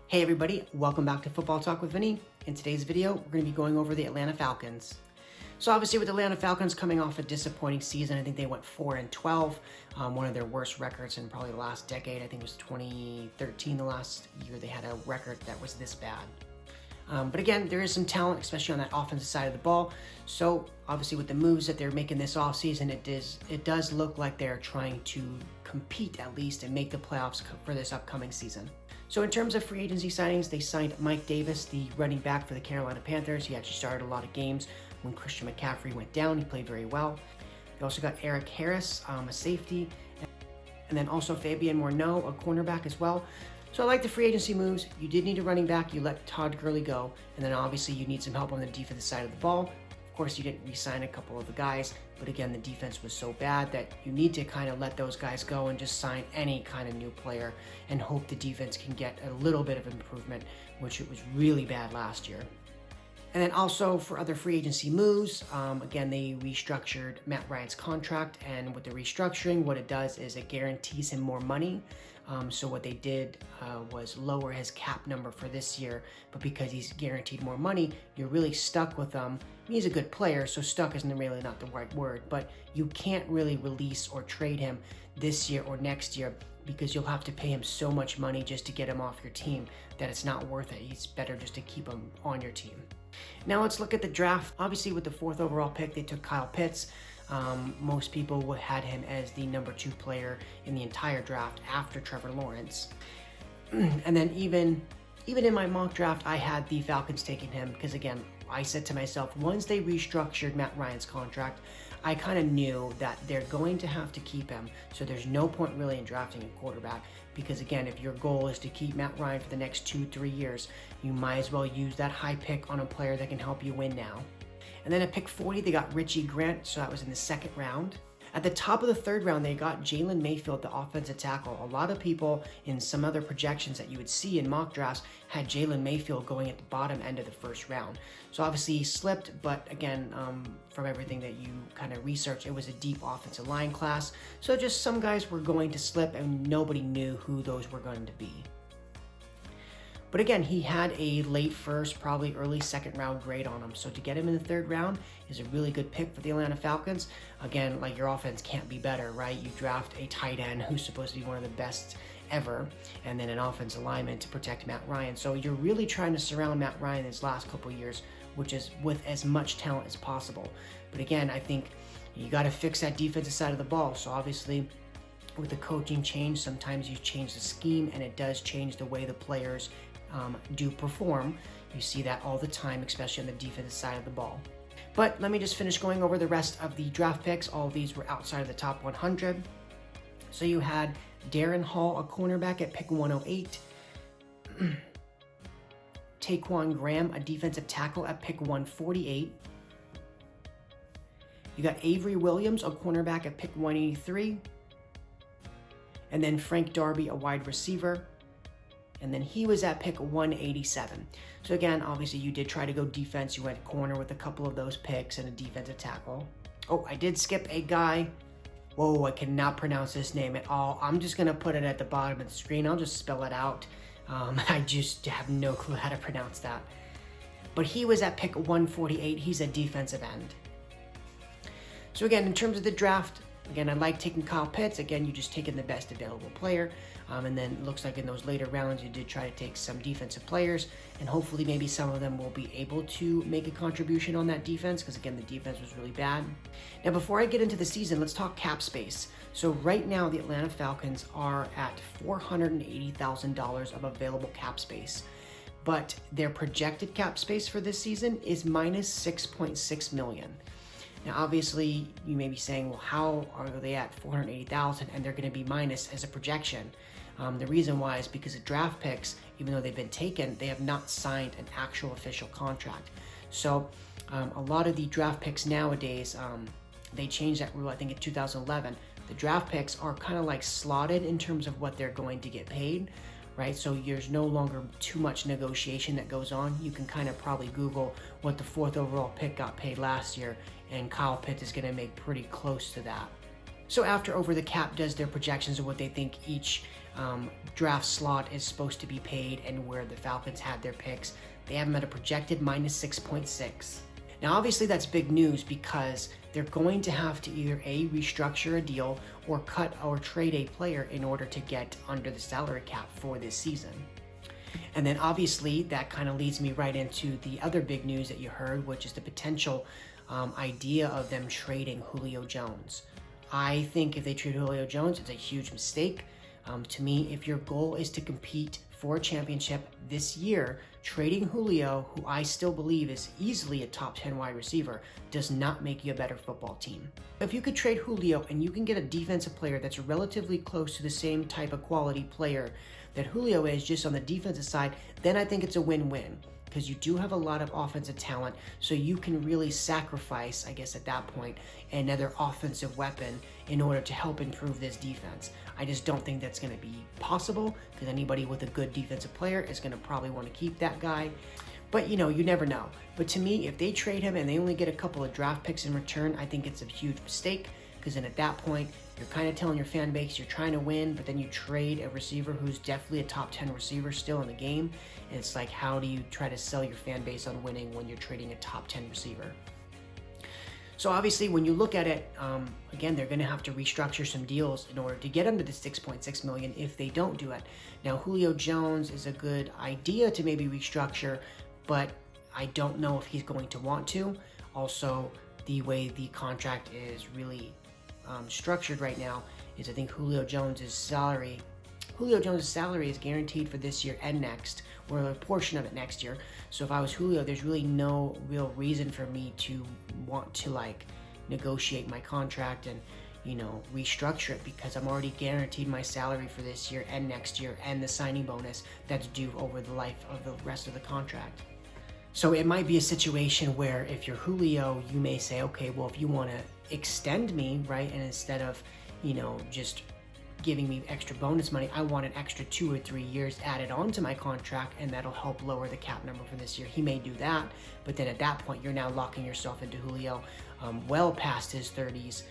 Hey everybody, welcome back to Football Talk with Vinny. In today's video, we're going to be going over the Atlanta Falcons. So obviously with the Atlanta Falcons coming off a disappointing season, I think they went 4-12, one of their worst records in probably the last decade. I think it was 2013, the last year they had a record that was this bad. But again, there is some talent, especially on that offensive side of the ball. So obviously with the moves that they're making this offseason, it does look like they're trying to compete at least and make the playoffs for this upcoming season. So in terms of free agency signings, they signed Mike Davis, the running back for the Carolina Panthers. He actually started a lot of games when Christian McCaffrey went down. He played very well. They also got Eric Harris, a safety, and then also Fabian Morneau, a cornerback as well. So I like the free agency moves. You did need a running back. You let Todd Gurley go. And then obviously you need some help on the defensive side of the ball. Of course, you didn't re-sign a couple of the guys, but again, the defense was so bad that you need to kind of let those guys go and just sign any kind of new player and hope the defense can get a little bit of improvement, which it was really bad last year. And then also for other free agency moves, again, they restructured Matt Ryan's contract, and with the restructuring, what it does is it guarantees him more money. So what they did was lower his cap number for this year, but because he's guaranteed more money, you're really stuck with him. He's a good player, so stuck isn't really not the right word, but you can't really release or trade him this year or next year because you'll have to pay him so much money just to get him off your team that it's not worth it. It's better just to keep him on your team. Now let's look at the draft. Obviously with the 4th overall pick, they took Kyle Pitts. Most people had him as the number 2 player in the entire draft after Trevor Lawrence. And then even in my mock draft, I had the Falcons taking him because again, I said to myself, once they restructured Matt Ryan's contract, I kind of knew that they're going to have to keep him. So there's no point really in drafting a quarterback because again, if your goal is to keep Matt Ryan for the next 2-3 years, you might as well use that high pick on a player that can help you win now. And then at pick 40, they got Richie Grant, so that was in the 2nd round. At the top of the 3rd round, they got Jalen Mayfield, the offensive tackle. A lot of people in some other projections that you would see in mock drafts had Jalen Mayfield going at the bottom end of the 1st round. So obviously he slipped, but again, from everything that you kind of researched, it was a deep offensive line class. So just some guys were going to slip and nobody knew who those were going to be. But again, he had a late 1st, probably early 2nd round grade on him. So to get him in the 3rd round is a really good pick for the Atlanta Falcons. Again, like your offense can't be better, right? You draft a tight end who's supposed to be one of the best ever, and then an offensive lineman to protect Matt Ryan. So you're really trying to surround Matt Ryan his last couple of years, which is with as much talent as possible. But again, I think you got to fix that defensive side of the ball. So obviously, with the coaching change, sometimes you change the scheme, and it does change the way the players do perform. You see that all the time, especially on the defensive side of the ball. But let me just finish going over the rest of the draft picks. All of these were outside of the top 100. So you had Darren Hall, a cornerback at pick 108. Taquan Graham, a defensive tackle at pick 148. You got Avery Williams, a cornerback at pick 183. And then Frank Darby, a wide receiver. And then he was at pick 187. So again, obviously you did try to go defense. You went corner with a couple of those picks and a defensive tackle. Oh, I did skip a guy. Whoa, I cannot pronounce this name at all. I'm just going to put it at the bottom of the screen. I'll just spell it out. I just have no clue how to pronounce that. But he was at pick 148. He's a defensive end. So again, in terms of the draft, again, I like taking Kyle Pitts. Again, you just taking the best available player. And then it looks like in those later rounds, you did try to take some defensive players, and hopefully maybe some of them will be able to make a contribution on that defense, because again, the defense was really bad. Now, before I get into the season, let's talk cap space. So right now, the Atlanta Falcons are at $480,000 of available cap space, but their projected cap space for this season is minus $6.6 million. Now, obviously, you may be saying, well, how are they at $480,000 and they're going to be minus as a projection? The reason why is because of draft picks, even though they've been taken, they have not signed an actual official contract. So a lot of the draft picks nowadays, they changed that rule, I think in 2011. The draft picks are kind of like slotted in terms of what they're going to get paid, right? So there's no longer too much negotiation that goes on. You can kind of probably Google what the 4th overall pick got paid last year, and Kyle Pitts is going to make pretty close to that. So after Over the Cap does their projections of what they think each draft slot is supposed to be paid and where the Falcons had their picks. They have him at a projected -6.6. Now, obviously, that's big news because they're going to have to either A, restructure a deal or cut or trade a player in order to get under the salary cap for this season. And then obviously that kind of leads me right into the other big news that you heard, which is the potential idea of them trading Julio Jones. I think if they trade Julio Jones, it's a huge mistake. To me, if your goal is to compete for a championship this year, trading Julio, who I still believe is easily a top 10 wide receiver, does not make you a better football team. If you could trade Julio and you can get a defensive player that's relatively close to the same type of quality player that Julio is just on the defensive side, then I think it's a win-win. Because you do have a lot of offensive talent, so you can really sacrifice, I guess at that point, another offensive weapon in order to help improve this defense. I just don't think that's going to be possible, because anybody with a good defensive player is going to probably want to keep that guy. But you never know. But to me, if they trade him and they only get a couple of draft picks in return, I think it's a huge mistake, because then at that point, you're kind of telling your fan base you're trying to win, but then you trade a receiver who's definitely a top 10 receiver still in the game. And it's like, how do you try to sell your fan base on winning when you're trading a top 10 receiver? So obviously, when you look at it, again, they're going to have to restructure some deals in order to get under the $6.6 million if they don't do it. Now, Julio Jones is a good idea to maybe restructure, but I don't know if he's going to want to. Also, the way the contract is really structured right now is I think Julio Jones's salary is guaranteed for this year and next, or a portion of it next year. So if I was Julio, there's really no real reason for me to want to negotiate my contract and restructure it, because I'm already guaranteed my salary for this year and next year and the signing bonus that's due over the life of the rest of the contract. So it might be a situation where if you're Julio, you may say, okay, well, if you want to extend me, right, and instead of, just giving me extra bonus money, I want an extra 2 or 3 years added on to my contract, and that'll help lower the cap number for this year. He may do that, but then at that point, you're now locking yourself into Julio well past his 30s,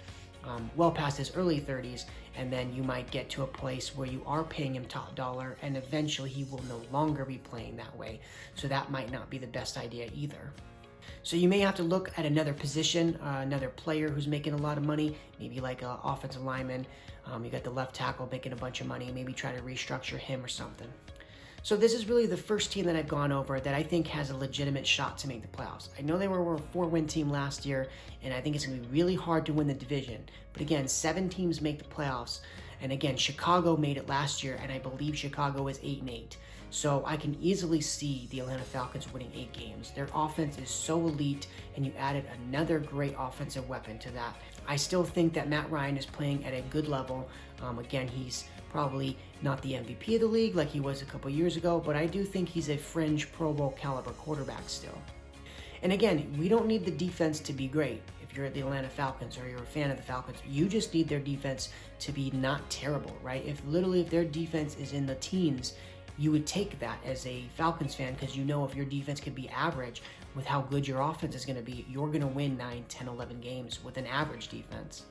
well past his early 30s, and then you might get to a place where you are paying him top dollar, and eventually he will no longer be playing that way. So that might not be the best idea either. So you may have to look at another position, another player who's making a lot of money, maybe like an offensive lineman. You got the left tackle making a bunch of money, maybe try to restructure him or something. So this is really the first team that I've gone over that I think has a legitimate shot to make the playoffs. I know they were a 4-win team last year, and I think it's going to be really hard to win the division. But again, 7 teams make the playoffs. And again, Chicago made it last year, and I believe Chicago is 8-8. So I can easily see the Atlanta Falcons winning 8 games. Their offense is so elite, and you added another great offensive weapon to that. I still think that Matt Ryan is playing at a good level. Again, he's probably not the MVP of the league like he was a couple years ago, but I do think he's a fringe Pro Bowl caliber quarterback still. And again, we don't need the defense to be great. If you're at the Atlanta Falcons or you're a fan of the Falcons, you just need their defense to be not terrible, right? If their defense is in the teens, you would take that as a Falcons fan, because if your defense could be average with how good your offense is going to be, you're going to win 9, 10, 11 games with an average defense.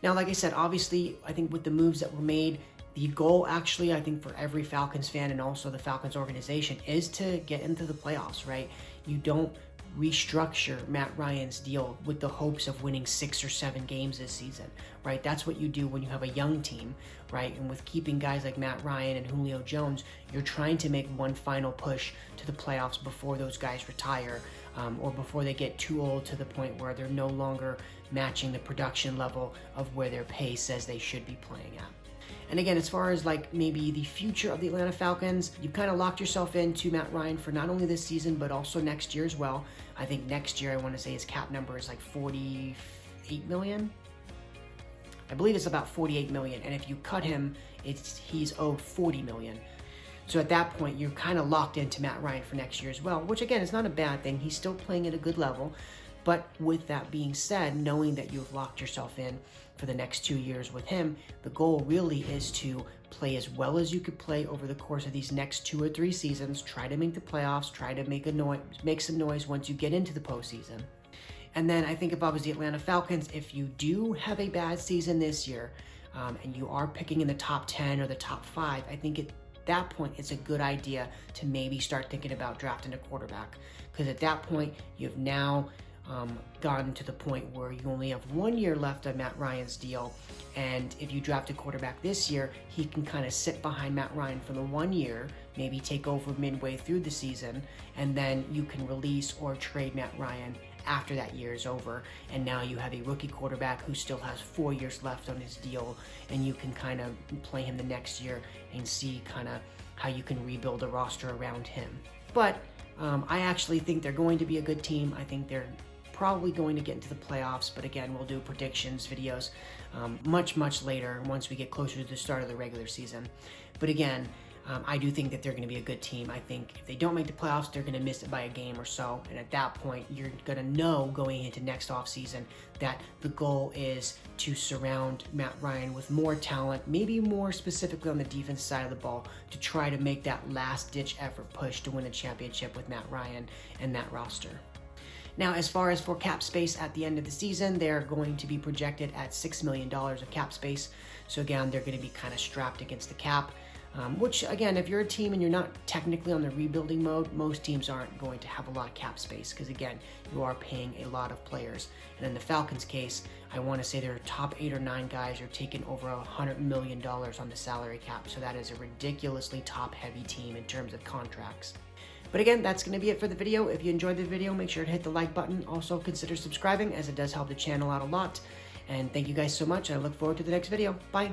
Now, like I said, obviously, I think with the moves that were made, the goal actually, I think for every Falcons fan and also the Falcons organization is to get into the playoffs, right? You don't restructure Matt Ryan's deal with the hopes of winning 6 or 7 games this season, right? That's what you do when you have a young team, right? And with keeping guys like Matt Ryan and Julio Jones, you're trying to make one final push to the playoffs before those guys retire, or before they get too old to the point where they're no longer matching the production level of where their pay says they should be playing at. And again, as far as maybe the future of the Atlanta Falcons, you kind of locked yourself into Matt Ryan for not only this season, but also next year as well. I think next year, I want to say his cap number is $48 million. I believe it's about $48 million. And if you cut him, he's owed $40 million. So at that point, you're kind of locked into Matt Ryan for next year as well, which again, is not a bad thing. He's still playing at a good level. But with that being said, knowing that you've locked yourself in for the next 2 years with him, the goal really is to play as well as you could play over the course of these next 2 or 3 seasons, try to make the playoffs, try to make some noise once you get into the postseason. And then I think if I was the Atlanta Falcons, if you do have a bad season this year, and you are picking in the top 10 or the top 5, I think at that point it's a good idea to maybe start thinking about drafting a quarterback, because at that point you've now gotten to the point where you only have 1 year left on Matt Ryan's deal, and if you draft a quarterback this year, he can kind of sit behind Matt Ryan for the 1 year, maybe take over midway through the season, and then you can release or trade Matt Ryan after that year is over, and now you have a rookie quarterback who still has 4 years left on his deal, and you can kind of play him the next year and see kind of how you can rebuild a roster around him. But I actually think they're going to be a good team. I think they're probably going to get into the playoffs, but again, we'll do predictions videos much later once we get closer to the start of the regular season. But again, I do think that they're going to be a good team. I think if they don't make the playoffs, they're going to miss it by a game or so, and at that point, you're going to know going into next offseason that the goal is to surround Matt Ryan with more talent, maybe more specifically on the defense side of the ball, to try to make that last-ditch effort push to win a championship with Matt Ryan and that roster. Now, as far as for cap space at the end of the season, they're going to be projected at $6 million of cap space. So again, they're going to be kind of strapped against the cap, which again, if you're a team and you're not technically on the rebuilding mode, most teams aren't going to have a lot of cap space, because again, you are paying a lot of players. And in the Falcons case, I want to say their top 8 or 9 guys are taking over $100 million on the salary cap. So that is a ridiculously top-heavy team in terms of contracts. But again, that's going to be it for the video. If you enjoyed the video, make sure to hit the like button. Also, consider subscribing, as it does help the channel out a lot. And thank you guys so much. I look forward to the next video. Bye.